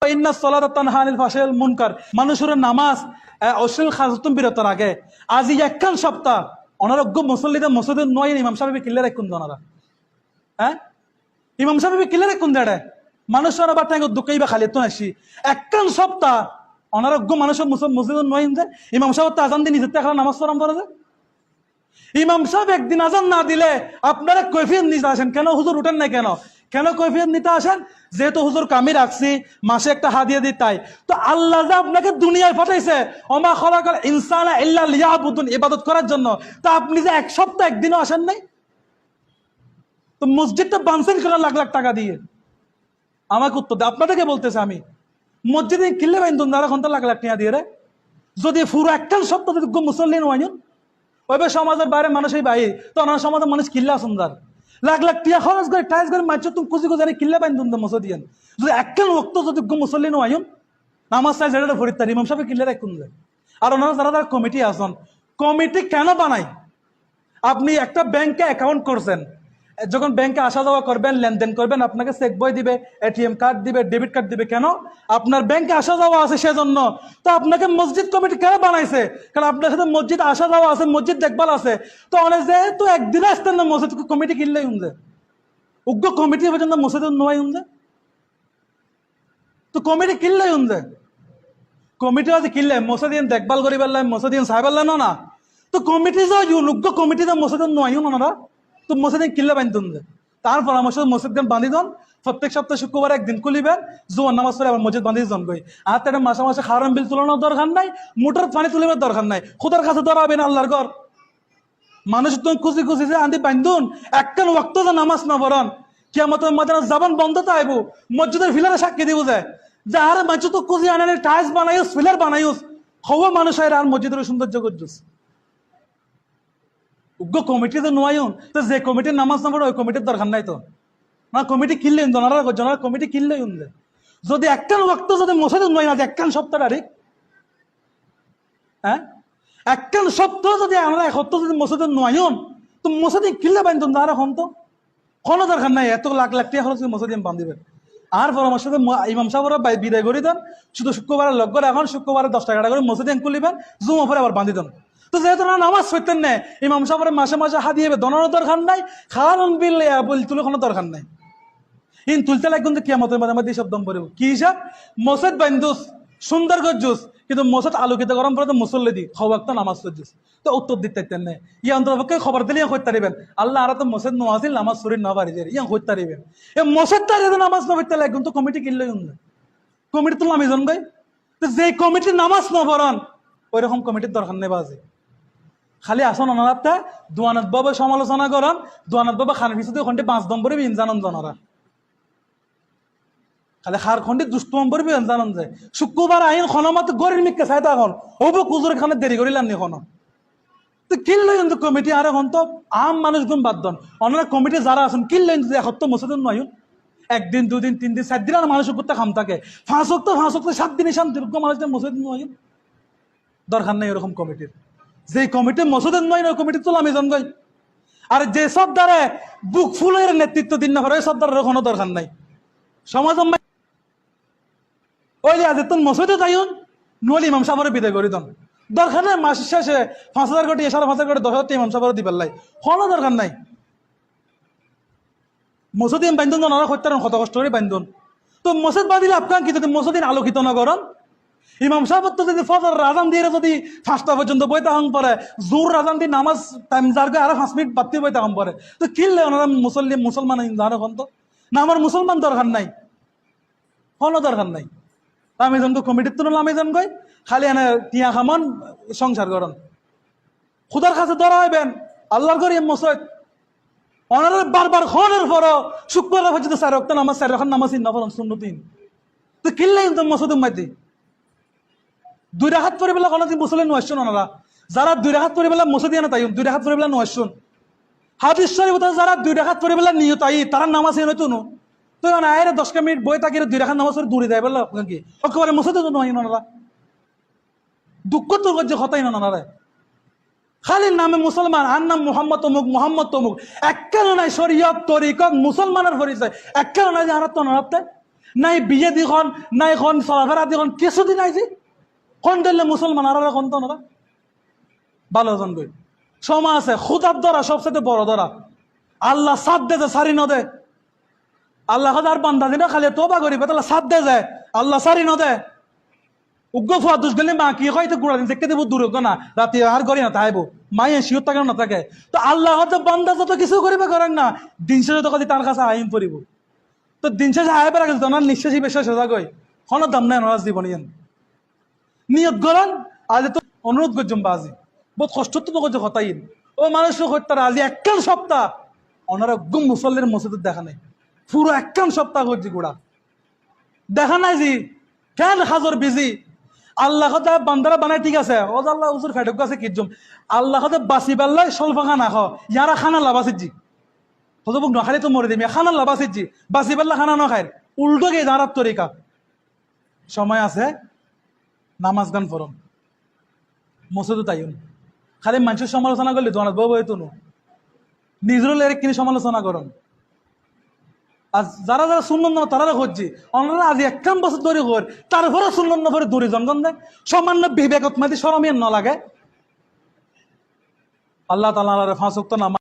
ইন্নাস সালাতা তানহা আনিল ফাহশাই ওয়াল মুনকার, মানুষের নামাজ অশ্লীল খাজতুম বিরত রাখে। আজি একখান সপ্তাহ অনারোগ্য মুসল্লিদে মসজিদে নয় ইমাম সাহেব কিল্লে রাখুন ওনারা। হ্যাঁ, ইমাম সাহেব কিল্লে রাখুন দেড়ে মানুষের আবার টাইম দুঃখই বা খালি তো আসি একখান সপ্তাহ অনারোগ্য মানুষের মসজিদে নয় যে ইমাম সাহেব তো আজান দিয়ে নিজের টাকা নামাজ পড়াম করে যে ইমাম সাহেব একদিন আজান না দিলে আপনারা কৈফিয়ত নিতে আসেন কেন? হুজুর উঠেন নাই কেন? কেন কৈফিয়ত নিতে আসেন? যেহেতু হুজুর কামি রাখছি, মাসে একটা হাদিয়া দিই তাই। তো আল্লাহ যে আপনাকে দুনিয়ায় পাঠাইছে ওমা খালাকাল ইনসানা ইল্লা লিয়াবুদুন, ইবাদত করার জন্য। তো আপনি যে এক সপ্তাহ একদিনও আসেন নাই, তো মসজিদটা বানছেন কেন লাখ লাখ টাকা দিয়ে? আমাকে উত্তর দেয়। আপনাদেরকে বলতেছে আমি, মসজিদে কিনলে বাইন্দুন যারা ঘন্টা লাখ লাখ টাকা দিয়ে রে, যদি পুরো একখান সপ্তাহ যদি মুসল্লি নয় ওইভাবে সমাজের বাইরে মানুষই বাইরে, তো ওনার সমাজের মানুষ কিল্লা সুন্দর লাখ লাখ টিয়া খরচ করে টাইজ করে মারছ তুমি কুচি কুচারি কিল্লা বাইন তুমি মসজিদিয়ান যদি একখান ওক্ত যদি মুসল্লি নয় নামাজ চাই যেটা ফরিদ তার ইমাম সাহেব কিল্লা রাখুন যায়। আর ওনারা যারা তারা কমিটি আসন, কমিটি কেন বানায়? আপনি একটা ব্যাংকে অ্যাকাউন্ট করছেন, যখন ব্যাংকে আসা যাওয়া করবেন, লেনদেন করবেন, আপনাকে চেক বই দিবে, এটিএম কার্ড দিবে, ডেবিট কার্ড দিবে। কেন? আপনার ব্যাংকে আসা যাওয়া আছে সেজন্য। তো আপনাকে মসজিদ কমিটি কেন বানাইছে? কারণ আপনার সাথে মসজিদ আসা যাওয়া আছে, মসজিদ দেখভাল আছে। তো অনেক যেহেতু একদিনে আসতেন না মসজিদ কমিটি কিনলেই উনছে উগ্র কমিটি পর্যন্ত মসজিদ নয় উনছে, তো কমিটি কিনলেই উনছে। কমিটি আছে কিনলে মসজিদ দেখভাল করি পারলাম, মসজিদ সাহেব না। তো কমিটি যে উগ্র কমিটি যে মসজিদ নয় ওনারা, তো মসজিদে কিল্লা বান্ধন দেয়। তার পরামর্শ মসজিদ বান্ধি দন, প্রত্যেক সপ্তাহে শুক্রবার একদিন খুলিবেন, জোয়ার নামাজ পড়ে আবার মসজিদ বান্ধি জন গই। আর তার মাসে মাসে হারাম বিল তুলানোর দরকার নাই, মোটর পানি তুলিবার দরকার নাই, খুদার কাছে ধরাবেন আল্লাহর ঘর। মানুষ তুমি খুশি খুশি যে আন্দি বান্ধুন একখান ওয়াক্ত যে নামাজ না পড়ন, কিয়ামতের ময়দানে জবান বন্ধ তো আইব, মসজিদের ফিলারে সাক্ষী দিব যায় যে আরে মানুষ তো খুশি আনে টাইলস বানাইস, ফিলার বানাইস, হওয়া মানুষ হয় আর মসজিদের সৌন্দর্য করছিস। উগ্র কমিটিতে নোয়ায়ুন, তো যে কমিটির নামাজ না পড়ে ওই কমিটির দরকার নাই। তো না কমিটি কিনলেন জনারা কমিটি কিনলেই উনলে যদি একখান ওয়াক্ত যদি মসজিদ নয় না, একখান সপ্তাহ তারিখ, হ্যাঁ একখান সপ্তাহ যদি আমরা এক সপ্তাহ যদি মসজিদে নয়ন, তো মসজিদে কিনলে বান্ধন আর এখন তো কোনো দরকার নাই এত লাখ লাখ টাকা খরচ মসজিদ বান্ধিবেন। আর পরামর্শ ইমাম সাহেবরা বিদায় করে দেন, শুধু শুক্রবারে লগ করে এখন শুক্রবারে 10 টাকা করে মসজিদ খুলিবেন, জুমা পরে আবার বান্ধি দেন। তো যেহেতু না নামাজ পড়তেন না, ইমাম সাহেবের মাসে মাসে হাদিয়ে দনারও দরকার নাই, খাওয়ান বিল তুলে কোনো দরকার নাই। ইন তুলতে লাগবেন যে কিয়ামতের মাঝে সব দম পড়ব কি হিসাব? মসজিদ বান্ধুস সুন্দর গজ্জুস, কিন্তু মসজিদ আলোকিত গরম পরে তো মুসল্লি দি খবর তো নামাজ পড়ছিস, তো উত্তর দিতে না। ইয়া অন্তপক্ষে খবর দিলে ইয়া করতে পারিবেন আল্লাহ আর তো মসজিদ নোয়াজিল নামাজ শরীর না পারি ইয়া করতে পারিবেন। এ মসজিদ তার নামাজ না পড়তে লাগবেন, তো কমিটি কিনলে কমিটি তো আমি জন গাই, তো যে কমিটির নামাজ না পড়ান ওই রকম কমিটির দরকার নেই। বাজে খালি আসন অনারাতে দোয়ানত বাবা সমালোচনা করেন, দোয়ানত বাবা খান পিছু ওখানটি 5 নম্বরে জানন জনারা খালি খার খন্ডি দুষ্ট নম্বরে জানন যায়। শুক্রবার আইন খনমত গরির মিকে চাই তখন হবো কুজুর খানে দেরি করিলাম নি এখন, তো কিনলে কিন্তু কমিটি আর এখন তো আম মানুষ গুণ বাদ দন অনারা কমিটি যারা আছেন কিনলে কিন্তু এখন মসজিদ নয় একদিন 2 দিন 3 দিন 4 দিন আর মানুষের করতে খাম থাকে 5 সপ্তাহ 7 দিনে শান্তিযোগ্য মানুষদের মসজিদ নয় দরকার নেই এরকম কমিটির। যে কমিটি মসজিদের নয় ওই কমিটি তো আমি জানগই। আর যে সব দ্বারা বুক ফুলের নেতৃত্ব দিন না করে ওই সব দ্বারা কোনো দরকার নাই। সমাজ ওই যে আজ তুমি মসজিদে যাইন নলি ইমাম সাহেবের বিদায় করে দেন, দরকার নেই মাস শেষে 5,000 কোটি 5,500 কোটি 10,000 ইমাম সাহেবের দিবার লাই কোনো দরকার নাই। মসজিদ বান্ধন ওনারা করতে কত কষ্ট করে বান্ধন, তো মসজিদ বাঁধিলে আপনার কি যদি মসজিদ আলোকিত না করেন, ইমাম সাহেব তো যদি ফজর রাজান দিয়ে যদি 5টা পর্যন্ত বইতে হং পরে, জোর রাজান দিয়ে নামাজ টাইম যার আরো 5 মিনিট বাড়তি বইতে হং পরে, তো কিনলে ওনারা মুসলমান জানো এখন তো না আমার মুসলমান দরকার নাই, কোনো দরকার নাই। আমি জনকে কমিটির তো আমি জন গই খালি এনে টিয়া খামান সংসার করেন, খুদার কাছে ধরা হইবেন আল্লাহর ঘরে মসজিদ ওনারা বারবার খনের পর শুক্রবার পর্যন্ত 4 ওয়াক্ত নামাজ 4 রাকাত নামাজ না পড়েন সুন্নতিন, তো কিনলে কিন্তু মসজিদ মাইতে 2 রাকাত পড়ে বেলা কোনো মুসলিম নয়শন ওনারা যারা 2 রাকাত পড়ে বেলা মসজিদ আনা তাই 2 রাকাত পড়ে বেলা নয়শন হাদিস শরীফ যারা 2 রাকাত পড়ে বেলা নিয়ত আই তারা নামাজ এনে তো তো আয়ের 10 মিনিট বই তাকে 2 রাকাত নামাজ পড়ে দূরে দেয় বললো কি একেবারে মসজিদে তো নয় ওনারা দুঃখ তো যে কথাই না ওনারা খালি নামে মুসলমান আর নাম মোহাম্মদ তমুক এককাল নাই শরীয়ত তরিকত মুসলমানের পরিচয় এককাল নাই যে হারাত নড়াতে নাই বিয়ে দিখন নাই খন চলাফেরা দিখন কিছুদিন নাই যে কোন দিলে মুসলমান আর কোন তো না ভালো জন গই সময় আছে খুদার ধরা সবচেয়ে বড় ধরা আল্লাহ সাথ দে সারি ন দে আল্লাহ আর বান্দা দিনা খালি তোবা করিবে তাহলে সাথ দে যায় আল্লাহ সারি ন দে উগ্র ফুয়া দুষ গেলে মা কি হয়তো গুড়া দিন দেখতে দেবো দূর না রাতে আর করি না তাইবো মায়ে শিওর থাকে না থাকে তো আল্লাহ হয়তো বান্দা যত কিছু করিবে করেন না দিন শেষে তো তার কাছে আইন পড়িব তো দিন শেষে আয় পেরা গেছে তোমার নিঃশ্বাসী বিশ্বাস সোজা গই কোনো দাম নাই নরাজ জীবন নিয়ত গরন আজ তো অনুরোধ করছম বাজি বহুত কষ্ট তো করছে হতাইন ও মানুষ হত্যার আজি একখান সপ্তাহ ওনারা গুম মুসল্লির মসজিদের দেখা নেই পুরো একখান সপ্তাহ করছি গোড়া দেখা নাই জি কেন হাজর বিজি আল্লাহ বান্দারা বানায় ঠিক আছে ও আল্লাহ উজুর ফেটক আছে কিজম আল্লাহ বাসি পাল্লাই স্বল্প খানা খাও ইয়ারা খানা লাভাসির জি হতো বুক নখালে তো মরে দিবি খানা লাভাসির জি বাসি পাল্লা খানা ন খায় উল্টো গিয়ে দাঁড়ার তরিকা সময় আছে নামাজ গান ফরম মসজিদও তাইন খালি মানুষের সমালোচনা করলে দোয়ান বউ বই তুনো নিজেরও লেরে কিনে সমালোচনা করুন আর যারা যারা শুনলেন না তারা খুঁজছি অন্যরা আজ একখান বছর ধরে কর তারপরে শুনলেন না পরে দূরে জনগণ দেয় সামান্য বিবেকত মাতি সরমিয়ান না লাগে আল্লাহ তাআলা ফাঁসুক্ত নামাজ